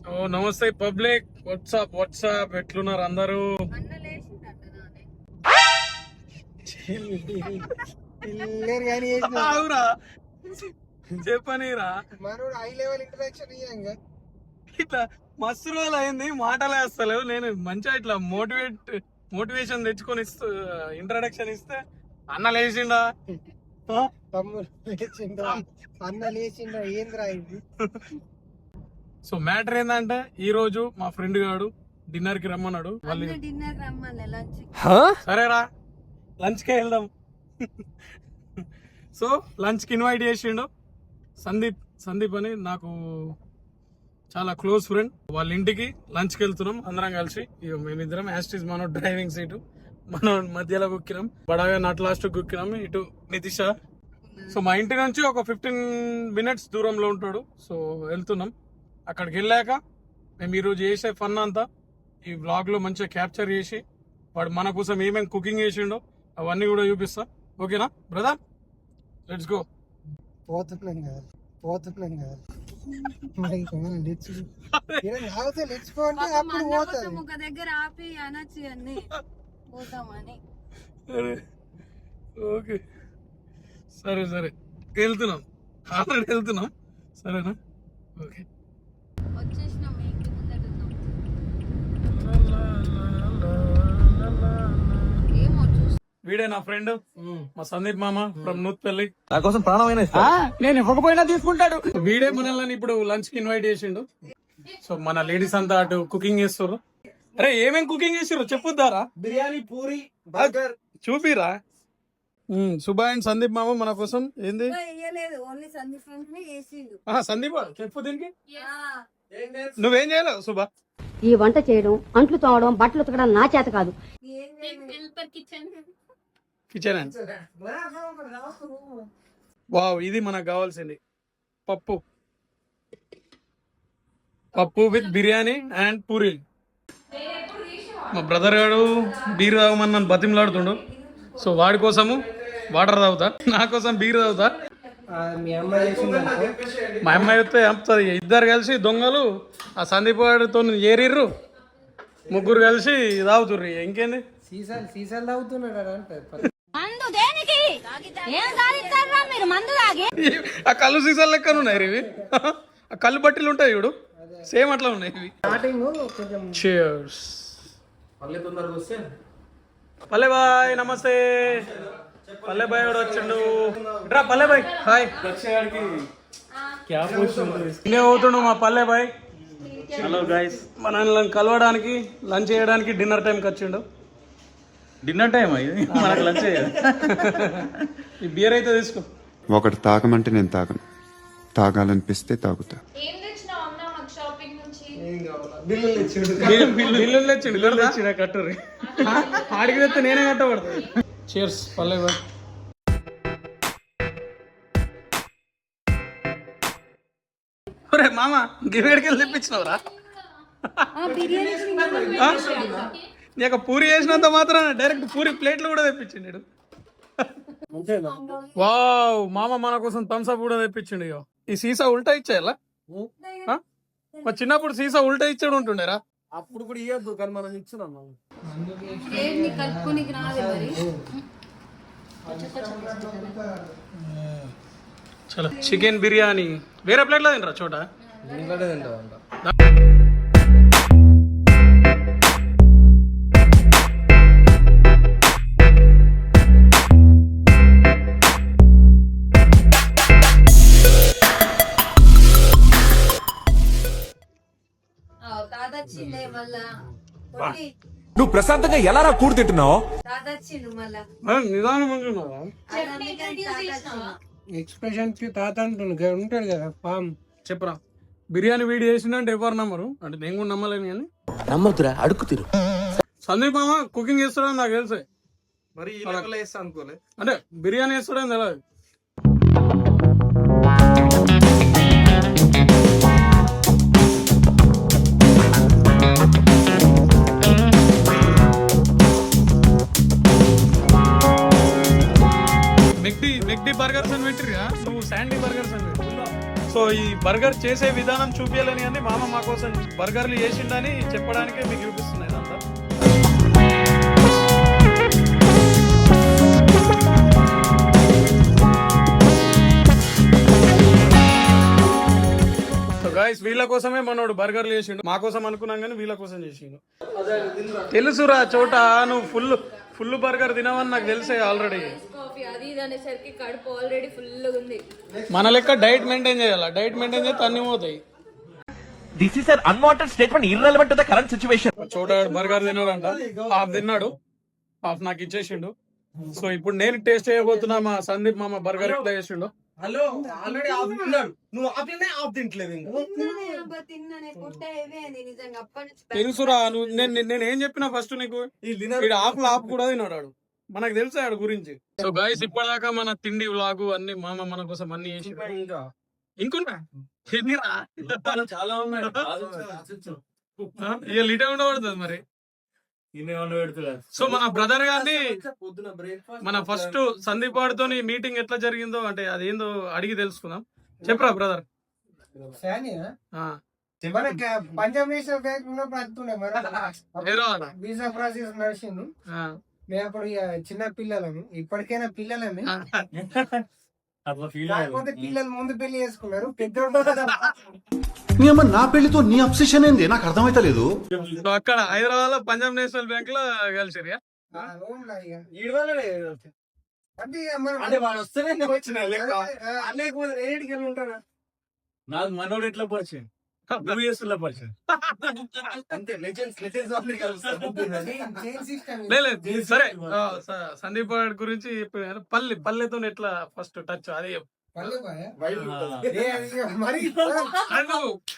So నమస్తే public, WhatsApp ఎట్లున్నారు అందరూ? చెప్పనీరా హై లెవెల్ ఇంటరాక్షన్ ఇట్లా మస్తు రోజులు అయింది, మాటలే వస్తలేవు. నేను మంచిగా ఇట్లా మోటివేషన్ తెచ్చుకొని ఇంట్రడక్షన్ ఇస్తే అన్న లేచిండా, తమ్ముడు లేచిండా, అన్న లేచిండా, ఏంద్రా ఇది? సో మ్యాటర్ ఏంటంటే ఈ రోజు మా ఫ్రెండ్ గాడు డిన్నర్ కి రమ్మన్నాడు. సరేరా లంచ్ కే వెళ్దాం. సో లంచ్ కి ఇన్వైట్ చేసిండు సందీప్ అని నాకు చాలా క్లోజ్ ఫ్రెండ్. వాళ్ళ ఇంటికి లంచ్ కి వెళ్తున్నాం అందరం కలిసి. మేమిద్దరం యాస్టీస్ మనం డ్రైవింగ్ సీటు మనం మధ్యలో కుక్కినాం, బడాగా నట్ లాస్ట్ కుక్కినాం ఇటు నితిష. సో మా ఇంటి నుంచి ఒక 15 minutes దూరంలో ఉంటాడు. సో వెళ్తున్నాం. అక్కడికి వెళ్ళాక మేము ఈరోజు చేసే ఫన్ అంతా ఈ వ్లాగ్ లో మంచిగా క్యాప్చర్ చేసి వాడు మన కోసం ఏమేమి కుకింగ్ చేసిండో అవన్నీ కూడా చూపిస్తా. ఓకేనా బ్రదర్? Let's go. పోతున్నాం కదా ఓకే సరే వెళ్తున్నాం, ఆల్రెడీ వెళ్తున్నాం. సరేనా? ఓకే. వీడే నా ఫ్రెండ్ మా సందీప్ మామ ఫ్రమ్ నూత్పల్లి. నా కోసం ప్రాణమైన నేను ఇవ్వకపోయినా తీసుకుంటాడు. వీడే మనల్ని ఇప్పుడు లంచ్ కి ఇన్వైట్ చేసిండు. సో మన లేడీస్ అంతా అటు కుకింగ్ చేస్తారు. అరే ఏమేం కుకింగ్ చేసారు చెప్పుద్దారా? బిర్యానీ, పూరి, బర్గర్ చూపిరా. సుబా అండ్ సందీప్ మామ మన కోసం ఏంది సందీప్ చెప్పు దీనికి. నువ్వేం చేయలేవు సుబా? ఈ వంట చేయడం, అంట్లు తోమడం, బట్టలు ఉతకడం నా చేత కాదు. కిచెన్ అండ్ వావ్, ఇది మనకు కావాల్సింది. పప్పు విత్ బిర్యానీ అండ్ పూరి. మా బ్రదర్ గారు బీర్ తాగమని నన్ను బతిమలాడుతుండు. సో వాడి కోసము వాటర్ తాగుతా, నా కోసం బీర్ తాగుతా. మా అమ్మాయి వస్తే చంపుతుంది. ఇద్దరు కలిసి దొంగలు ఆ సందీప్ గారితో ఏరిర్రు, ముగ్గురు కలిసి తాగుతుర్రు. ఇంకేంది సీసాలు తాగుతున్నాడు అంటే ఆ కళ్ళు సీసాలు లెక్కన ఉన్నాయి ఇవి. ఆ కళ్ళు బట్టీలు ఉంటాయి చూడు, సేమ్ అట్లా ఉన్నాయి ఇవి. Cheers. పల్లె బాయ్ నమస్తే. పల్లె బాయ్ కూడా వచ్చిండు. రా పల్లె బాయ్ హాయ్. అవుతుండు మా పల్లె బాయ్. హలో గైస్, మనల్ని కలవడానికి లంచ్ చేయడానికి డిన్నర్ టైంకి వచ్చిండు. డిన్నర్ టైం అయ్యి మనకు లంచ్ ఈ బియర్ అయితే తీసుకో. ఒకటి తాగమంటే నేను తాగను, తాగాలనిపిస్తే తాగుతా. బిల్లులు తెచ్చిండు కట్టూరి. ఆడికి తెస్తే నేనే కట్టబడతా. Cheers పల్లె బాయ్. ఒరే మామ గివేడికి వెళ్ళి తెప్పించినవరా? నీకు పూరి చేసినంత మాత్రం డైరెక్ట్ పూరి ప్లేట్లు కూడా తెప్పించిండు. వావ్, మామ మన కోసం థమ్స్అప్ కూడా తెప్పించిండు. ఇగో ఈ సీసా ఉల్టా ఇచ్చేయాలా? మా చిన్నప్పుడు సీసా ఉల్టా ఇచ్చాడు ఉంటుండేరా. అప్పుడు కూడా ఇవ్వద్దు కానీ మనం ఇచ్చున్నాం. చలో చికెన్ బిర్యానీ వేరే ప్లేట్లో తినరా చోట. నువ్వు ప్రశాంతంగా ఎలా రా కూడు తింటున్నావు? నిదానం ఎక్స్ప్రెషన్ కి తాత ఉంటాడు కదా ఫామ్. చెప్పరా బిర్యానీ వీడియో చేసిందంటే ఎవరు నమ్మరు అంటే నేను కూడా నమ్మలేను కానీ నమ్మదురా అడుగు తిరు. సందీప్ మామ కుకింగ్ చేస్తాడని నాకు తెలుసే, మరి అనుకోలే. అంటే బిర్యానీ చేస్తాడని తెలియదు. మెక్డీ బర్గర్స్ అని పెట్టిరుగా, నువ్వు శాండీ బర్గర్స్ అని పెట్టు. సో ఈ బర్గర్ చేసే విధానం చూపించాలని అని మామ మా కోసం బర్గర్లు చేసిండని చెప్పడానికే మీకు చూపిస్తున్నాయి అంతా. గాయస్ వీళ్ళ కోసమే మనోడు బర్గర్లు చేసిండు, మా కోసం అనుకున్నాం కానీ వీళ్ళ కోసం చేసిండు. తెలుసురా చోట నువ్వు ఫుల్ బర్గర్ తినవని నాకు తెలిసే ఆల్రెడీ. అది ఇది అనేసరికి కడుపు ఆల్రెడీ ఫుల్ ఉంది. మన లెక్క డైట్ మెయింటైన్ చేయాలి, డైట్ మెయింటైన్ చేస్తే అన్ని పోతాయి. This is an unwanted statement irrelevant to the current situation. చోట బర్గర్ తిన్నాడు అంట, హాఫ్ తిన్నాడు, హాఫ్ నాకు ఇచ్చేసిండు. సో ఇప్పుడు నేను టేస్ట్ చేయబోతున్నా మా సందీప్ మామ బర్గర్ ఎట్లా చేసిండు. హలో ఆల్రెడీ ఆఫ్ తిన్నాడు, నువ్వు ఆఫ్ తింటలేదు ఇంకా. తెలుసురా నువ్వు నేను ఏం చెప్పినా ఫస్ట్ నీకు ఆఫ్ కూడా తిన్నాడు, మనకు తెలుసు ఆడు గురించి. సో గాయస్ ఇప్పటిదాకా మన తిండి వ్లాగు అన్ని మామ మన కోసం అన్ని చేసి ఇంకున్నా చాలా ఉన్నాయి. ఇక లిట ఉండబడుతుంది మరి. సో మన బ్రదర్ గారిని మన ఫస్ట్ సందీప్ వాడితో మీటింగ్ ఎట్లా జరిగిందో అంటే అదేందో అడిగి తెలుసుకుందాం. చెప్పరా బ్రదర్. పంజాబ్ నేషనల్ బ్యాంక్ ఉన్నప్పుడు అంటుండే మరి వీసా ప్రాసెస్ నడిచింది. మేము అప్పుడు ఇక చిన్న పిల్లలము, ఇప్పటికైనా పిల్లలమే. కాకపోతే పిల్లలు ముందు పెళ్లి చేసుకున్నారు, పెద్దోడు నా పెళ్లితో నీ అబ్సెషన్ ఏంది నాకు అర్థమైతే లేదు. సో అక్కడ హైదరాబాద్ లో పంజాబ్ నేషనల్ బ్యాంక్ లో కలిసిరు. అంటే వాడు వస్తేనే ఉంటారా నాకు మనోడు ఎట్లా పరిచయం, పరిచయం సరే. సందీప్ గురించి పల్లెతో ఎట్లా ఫస్ట్ టచ్ అది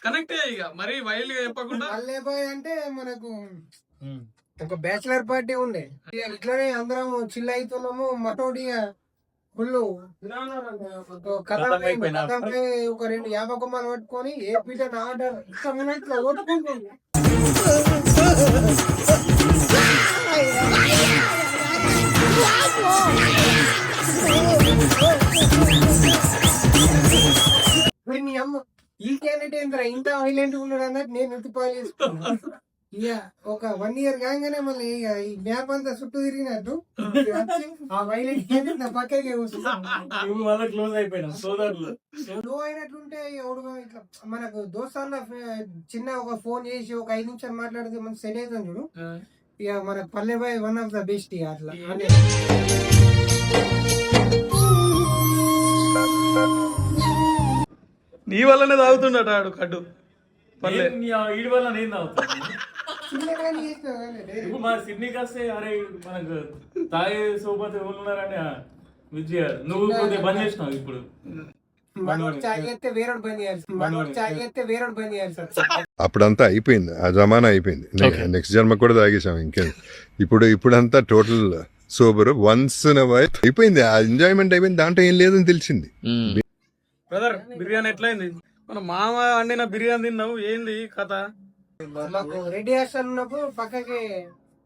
కనెక్ట్ ఇక మరి వైల్డ్ గా చెప్పకుండా. పల్లెబాయ్ అంటే మనకు ఒక బ్యాచిలర్ పార్టీ ఉండే, ఇట్లానే అందరం చిల్ అవుతున్నాము. మటోడిగా ఫుల్ ఒక 2 50 కొమ్మలు పట్టుకొని ఏ పీట ఆర్డర్ ఇట్లా కొట్టుకుంటుంది. ఈ క్యాండిడేట్ ఏంద్రా ఇంత వైలెంట్ ఉన్నాడు అన్నట్టు నేను ఎత్తిపాలు చేసుకున్నాను. ఇక ఒక 1 year కాగానే మళ్ళీ ఇక ఈ మ్యాప్ అంతా చుట్టూ తిరిగినట్టు ఆ వైలెంట్ క్యాండిడేట్ నా పక్కకే క్లోజ్ అయిపోయినా సోదరులు. స్లో అయినట్లుంటే ఎవడు ఇట్లా మనకు దోస్తాల్లో చిన్న ఒక ఫోన్ చేసి ఒక 5 నిమిషాలు మాట్లాడితే మనకు సెట్ అవుతుంది చూడు. ఇక మన పల్లెబాయ్ వన్ ఆఫ్ ద బెస్ట్ ఇక అట్లా. నీ వల్లనే తాగుతుండట ఆడు కడ్డు పల్లె. వీడి వల్ల నేను తాగుతాను. ఇప్పుడు మన సిడ్నీకి వస్తే అరే మనకు తాగే సోపతి ఎవరు ఉన్నారంటే విజయ నువ్వు కొద్దిగా బంద్ చేసినావు. ఇప్పుడు అప్పుడంతా అయిపోయింది, ఆ జమానా అయిపోయింది. నెక్స్ట్ జన్మ కూడా తాగేసాం ఇంకేం. ఇప్పుడంతా టోటల్ సోబర్ వన్స్ అయిపోయింది, ఆ ఎంజాయ్మెంట్ అయిపోయింది, దాంట్లో ఏం లేదని తెలిసింది. బ్రదర్ బిర్యానీ ఎట్లయింది? మన మామ వండిన బిర్యానీ తిన్నావు, ఏంది కథ? మాకు రెడ్డి హాస్టల్ ఉన్నప్పుడు పక్కకి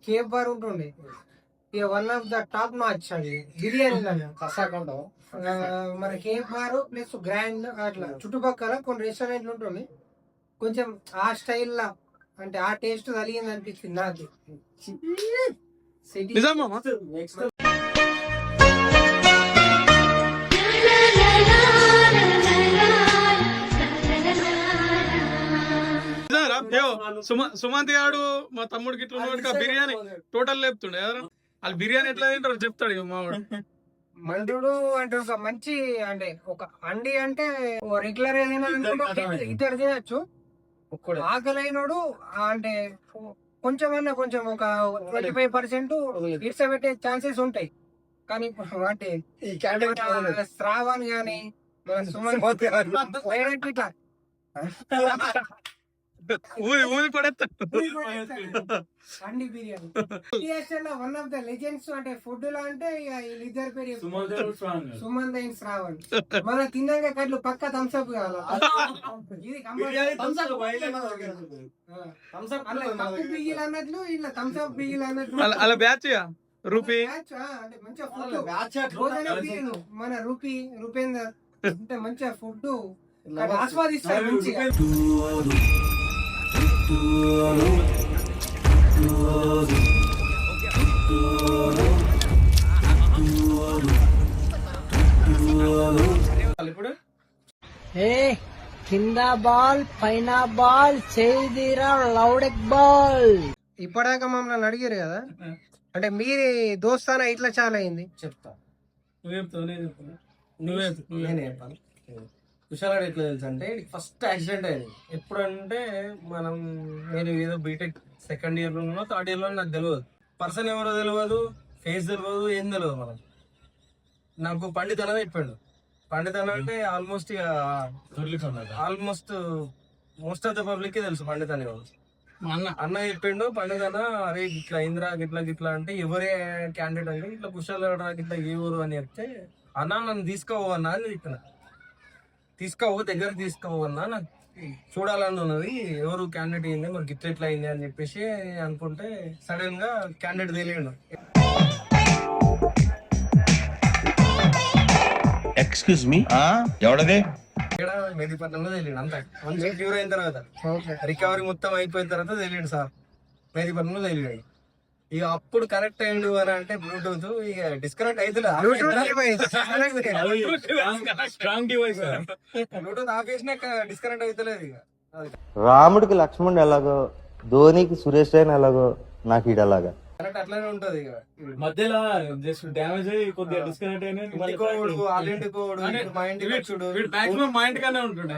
కేఫ్ బార్ ఉంటుండే, ఇక one of the top notch అది బిర్యానీ కసాకంలో. మన కేఫ్ బార్ ప్లస్ గ్రాండ్ అట్లా చుట్టుపక్కల కొన్ని రెస్టారెంట్లు ఉంటుంది. కొంచెం ఆ స్టైల్లో అంటే ఆ టేస్ట్ కలిగింది అనిపించింది నాకు. సుమంత్ గాడు మా తమ్ముడికి ఇట్లా ఉన్నవాడికి ఆ బిర్యానీ టోటల్ లేపుతుండే. వాళ్ళు బిర్యానీ ఎట్లా తింటారు చెప్తాడు మావాడు. మందుడు అంటే ఒక మంచి అంటే ఒక అండి అంటే రెగ్యులర్ ఇద్దరు తినచ్చు. ఆకలి అయినోడు అంటే కొంచెం ఒక 25% ఇడ్సబెట్టే ఛాన్సెస్ ఉంటాయి. కానీ అంటే శ్రావణ్ గాని మన సుమన్ ఇట్లా ఊది పడేస్తాడు అండి biryani. One of the legends అంటే ఫుడ్ లో అంటే వీళ్ళిద్దరు పేరు సుమంత్ అండ్ శ్రావణ్. మన తిన్నాక కట్లు పక్క థమ్స్అప్ కావాలి. బిగిల్ అన్నట్లు ఇట్లా థమ్స్అప్ బిగిల్ అన్నట్లు అలా బ్యాచ్ రూపీ అంటే మంచిగా ఫుడ్ మన రూపేందర్ అంటే మంచిగా ఫుడ్ కానీ ఆస్వాదిస్తారు మంచిగా. ఇప్పుడు ఏ కింద బాల్ పైన బాల్ చేదిరా లౌడెక్ బాల్. ఇప్పటిదాకా మమ్మల్ని అడిగారు కదా, అంటే మీరే దోస్తానా ఇట్లా చాలా అయింది చెప్తా. నువ్వు చెప్తావు, నేను చెప్తాను. నువ్వే నేనే చెప్పాను. కుషాలాడు ఎట్లా తెలుసు అంటే ఫస్ట్ యాక్సిడెంట్ అయింది ఎప్పుడంటే నేను ఏదో బీటెక్ సెకండ్ ఇయర్ లో థర్డ్ ఇయర్ లో నాకు తెలియదు, పర్సన్ ఎవరో తెలియదు, ఫేస్ తెలియదు, ఏం తెలియదు. నాకు పండిత్ అన్నది చెప్పాడు. పండిత్ అన్న అంటే almost most of the public కి తెలుసు పండిత్ అనే వాళ్ళు. మా అన్న చెప్పిండు పండిత్ అన్న, అరే ఇట్లా ఇందిరా గిట్లా గిట్లా అంటే ఎవరే క్యాండిడేట్ అంటే ఇట్లా కుషాలాడు గిట్లా ఏ ఊరు అని చెప్తే, అన్న నన్ను తీసుకోవన్నా అని చెప్పిన. తీసుకోవు దగ్గర తీసుకోవన్నా, నాకు చూడాలని ఉన్నది, ఎవరు క్యాండిడేట్ అయింది మరి గిట్ల ఎట్లా అయింది అని చెప్పేసి అనుకుంటే సడన్ గా క్యాండిడేట్ తెలియడు. ఎక్స్క్యూజ్ మీ ఎవడదే ఇక్కడ మెహదీపట్నంలో తెలియడు. అంతా మంచిగా క్యూర్ అయిన తర్వాత రికవరీ మొత్తం అయిపోయిన తర్వాత తెలియడు సార్, మెహదీపట్నంలో తెలియడు. ఇక అప్పుడు కనెక్ట్ అయ్యిండు అని అంటే బ్లూటూత్ ఇక డిస్కనెక్ట్ అవుతుంది. బ్లూటూత్ ఆఫ్ చేసినాక డిస్కనెక్ట్ అవుతలేదు. ఇక రాముడికి లక్ష్మణుడు ఎలాగో, ధోనికి సురేష్ రైన్ ఎలాగో, నాకు ఈడలాగా కరెక్ట్ అట్లానే ఉంటది. ఇక మధ్యలో జస్ట్ డ్యామేజ్ అయ్యి కొద్దిగా డిస్కనెక్ట్ ఇంటికోడు వాళ్ళింటికోడు మా ఇంటికి చూడు మాక్సిమం మా ఇంటికనే ఉంటుండే.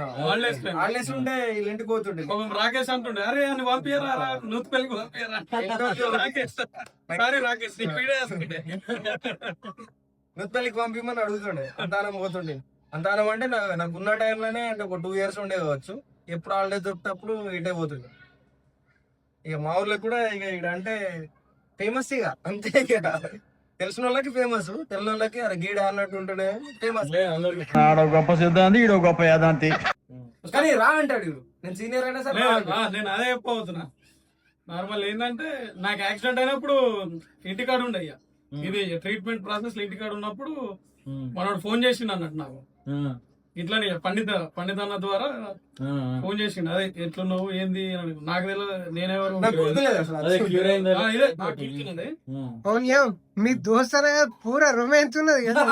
హాలిడేస్ ఉంటే వీళ్ళ ఇంటికి పోతుండే. రాకేష్ అంటుండే, అరే అని పంపియరా నూతుపల్లికి పంపియరా. రాకేష్ సారీ రాకేష్ నీకు వీడియో వేస్తుండే. నూతుపల్లికి పంపిమని అడుగుతుండే. అంతానం పోతుండే. అంతానం అంటే నాకు ఉన్న టైంలోనే అంటే ఒక 2 years ఉండే కావచ్చు. ఎప్పుడు హాలిడేస్ దొరికినప్పుడు ఇటే పోతుండే. ఇక మా ఊర్లో కూడా ఇక ఇక్కడ అంటే ఫేమస్ ఇక అంతే. ఇక తెలిసిన వాళ్ళకి ఫేమస్, తెలియని వాళ్ళకి అరే గీడ అన్నట్టు ఉంటుండే ఫేమస్. గొప్ప సిద్ధాంతి ఈడో గొప్ప యాదాంతి. కానీ రా అంటాడు, నేను సీనియర్ అయినా సరే నేను అదే చెప్పబోతున్నా. నార్మల్ ఏంటంటే నాకు యాక్సిడెంట్ అయినప్పుడు ఇంటికాడ ఉండే, అయ్యా ఇది ట్రీట్మెంట్ ప్రాసెస్ ఇంటికాడ ఉన్నప్పుడు మనోడు ఫోన్ చేసిండు అన్నట్టు నాకు. ఇట్లానే పండిత అన్న ద్వారా ఫోన్ చేసిండు, అదే ఎట్లున్నావు ఏంది అని. నాకు తెలియదు నేనెవరు. మీ దోస్తన పూరా రొమాన్స్ ఉన్నది కదా.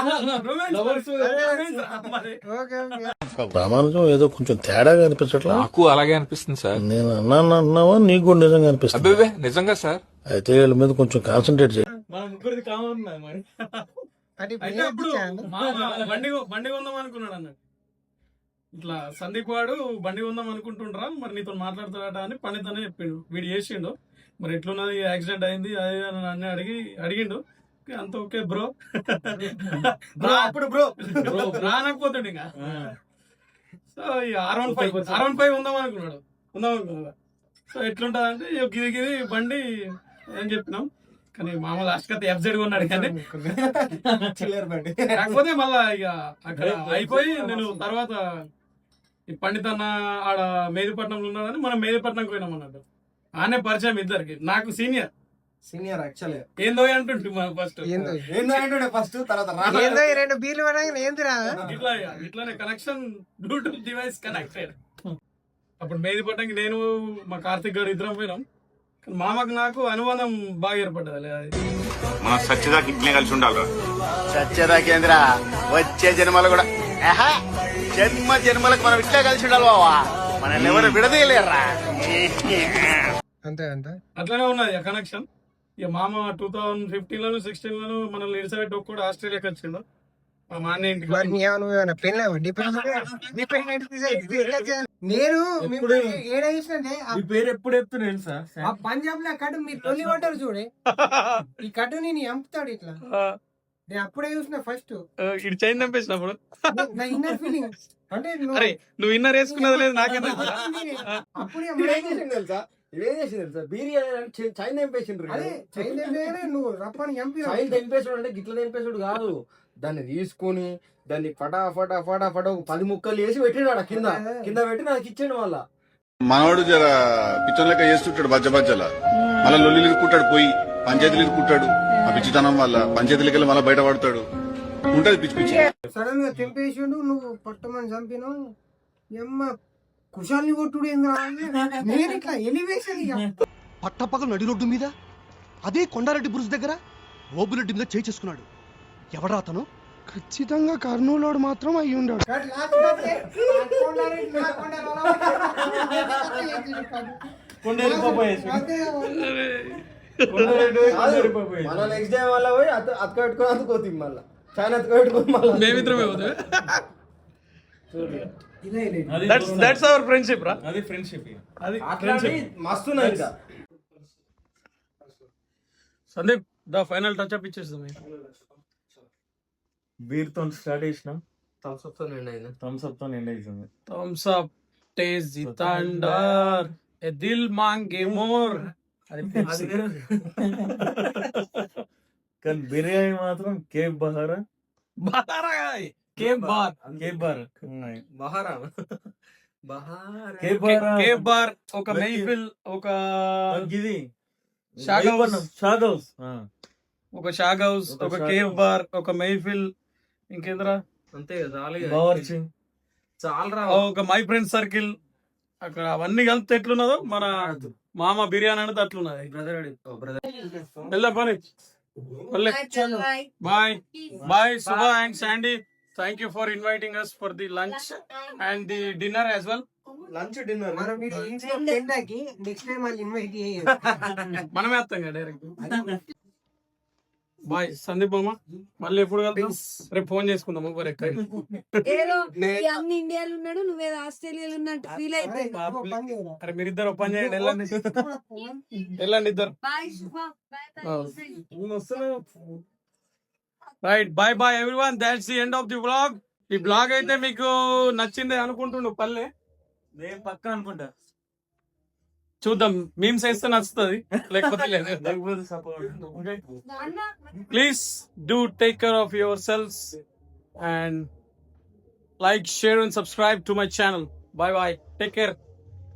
ప్రామాణికం ఏదో కొంచెం తేడాగా అనిపించట్లా. నాకు అలాగే అనిపిస్తుంది సార్. నేను అన్నావా నీకు కూడా నిజంగా అనిపిస్తుంది? అబ్బే నిజంగా సార్. అయితే వీళ్ళ మీద కొంచెం కాన్సన్ట్రేట్ చేయి. మన ముగ్గురిది కామన్ మరి. అయితే అప్పుడు బండి కొందాం అనుకున్నాడు అన్నట్టు. ఇట్లా సందీప్ వాడు బండి కొందాం అనుకుంటుండ్రా మరి నీతో మాట్లాడతాడట అని పండితనే చెప్పిండు. వీడు చేసిండు, మరి ఎట్లున్నది యాక్సిడెంట్ అయింది అది అని అడిగిండు. అంత ఓకే బ్రో అప్పుడు బ్రో అనకపోతుండే ఇంకా. సో ఈ R15 ఉందాం అనుకున్నాడు. సో ఎట్లుంటది అంటే గిది బండి అని చెప్పినాం. కానీ మామ లాస్ట్ కి FZ కొన్నాడు. కానీ కాకపోతే మళ్ళా ఇక అక్కడ అయిపోయి నేను తర్వాత ఈ పండితన్న ఆడ మేదిపట్నంలో ఉన్నాడని మనం మేదిపట్నంకి పోయినాం అన్నట్టు. ఆనే పరిచయం ఇద్దరికి. నాకు సీనియర్ యాక్చువల్లీ ఏందో అంటుంటే ఫస్ట్ ఫస్ట్ తర్వాత ఇట్లానే కనెక్షన్ బ్లూటూత్ డివైస్ కనెక్టెడ్. అప్పుడు మేదిపట్నంకి నేను మా కార్తిక్ గారు ఇద్దరం పోయినాం. మామకు నాకు అనుబంధం బాగా ఏర్పడ్డది. మనం సత్యదాకి ఇట్లే కలిసి ఉండాలి. సత్యదాకేంద్ర వచ్చే జన్మలు కూడా జన్మలకు మనం ఇట్లే కలిసి ఉండాలి బావా. మనల్ని ఎవరు విడదీయలేరా. అంతే అట్లనే ఉన్నది ఆ కనెక్షన్. ఇక మామ 2015 16 మనల్ని ఇడిసబెట్టి ఒక్కడు ఆస్ట్రేలియాకి వచ్చిండు. మా మాన్న ఇంటికి. నేను పేరు ఎప్పుడు చెప్తున్నాను సార్. పంజాబ్ లో కట్టు మీరు తొలి పడ్డారు చూడే, ఈ కట్టు నేను చంపుతాడు ఇట్లా. నేను అప్పుడే చూసిన ఫస్ట్ ఇటు చైన్ చంపేసినప్పుడు నా ఇన్నర్ ఫీలింగ్ అంటే అరే నువ్వు ఇన్నర్ వేసుకున్నది లేదు నాకే అప్పుడే నువ్వు రప్పని అంటే గిట్ల తెంపేసాడు కాదు, దాన్ని తీసుకొని దాన్ని ఫటాఫట 10 ముక్కలు వేసి పెట్టినాడు కింద పెట్టి నాకు ఇచ్చాడు. మళ్ళా మనవాడు జర పిచ్చం లెక్క చేస్తుంటాడు బజ్జ బజ్జలా. మళ్ళీ లొల్లి కుట్టాడు, పోయి పంచాయతీలు కుట్టాడు. ఆ పిచ్చితనం వల్ల పంచాయతీలకి మళ్ళీ బయట పడతాడు. ఉంటది పిచ్చి పిచ్చి. సడన్ గా తెంపేసిండు, నువ్వు పట్టమని చంపినావు. ఎమ్మ కుషాల్ని కొట్టుడు ఏంద్రా నేను ఇట్లా ఎలివేషన్ పట్టపగలు నడి రోడ్డు మీద అదే కొండారెడ్డి బ్రుజ్ దగ్గర ఓబులెడ్డి మీద చేయి చేసుకున్నాడు. ఎవడ్రా అతను? ఖచ్చితంగా కర్నూలు మాత్రం అయ్యి ఉండాడు. మన నెక్స్ట్ డే వల్ల పోయి అతక పెట్టుకొని అందుకోతుంది మళ్ళీ చాలా అతక పెట్టుకొని మళ్ళీ మేమిద్దరమే పోతే దట్స్ అవర్ ఫ్రెండ్షిప్ రా. అది ఫ్రెండ్షిప్. అది మస్తు ఇంకా Sandeep the final touch up ఇచ్చేస్తాం. బీర్ తో స్టార్ట్ చేసినాం, థమ్స్ అప్ తో నిండి అయింది. థమ్స్ అప్ తో నిండి అవుతుంది. Thumbs up taste the thunder ఏ దిల్ మాంగే మోర్. అది కానీ బిర్యానీ మాత్రం cafe Bahar cafe bar Bahar cafe bar ఒక మెహఫిల్ ఒక ఇది షాగ్ హౌస్ ఒక షాగ్ హౌస్ ఒక కేవ్ బార్ ఒక మెహఫిల్ ఇంకేంద్రా అంతే కదా బావర్చి చాలా ఒక మై ఫ్రెండ్ సర్కిల్ అక్కడ అవన్నీ కలిపితే ఎట్లున్నదో మన మామ బిర్యానీ అనేది అట్లున్నది. వెళ్దాం పని. Bye bye Subha and Sandy. Thank you for inviting us for the lunch and the dinner as well. Lunch dinner మనం నెక్స్ట్ టైం మళ్ళీ ఇన్వైట్ చేయాలి. మనమే వస్తాం కదా డైరెక్ట్. బాయ్ సందీప్ మామ, మళ్ళీ ఎప్పుడు కలుద్దాం? రేపు ఫోన్ చేసుకుందాం. ఒకరు ఎక్కడ అన్ని ఇండియాలో ఉన్నాడు, నువ్వేదో ఆస్ట్రేలియాలో ఉన్నట్టు ఫీల్ అయితే. అరే మీరిద్దరు ఓపెన్ చేయండి, వెళ్ళండి వెళ్ళండి ఇద్దరు. Right, bye bye everyone. That's the end of the vlog. ఈ బ్లాగ్ అయితే మీకు నచ్చింది అనుకుంటుండు పల్లె. నేను పక్క అనుకుంటా, చూద్దాం. మీమ్స్ వేస్తే నచ్చుతుంది, లేకపోతే లేదు. Please do take care of your cells and like, share and subscribe to my channel. Bye bye, take care.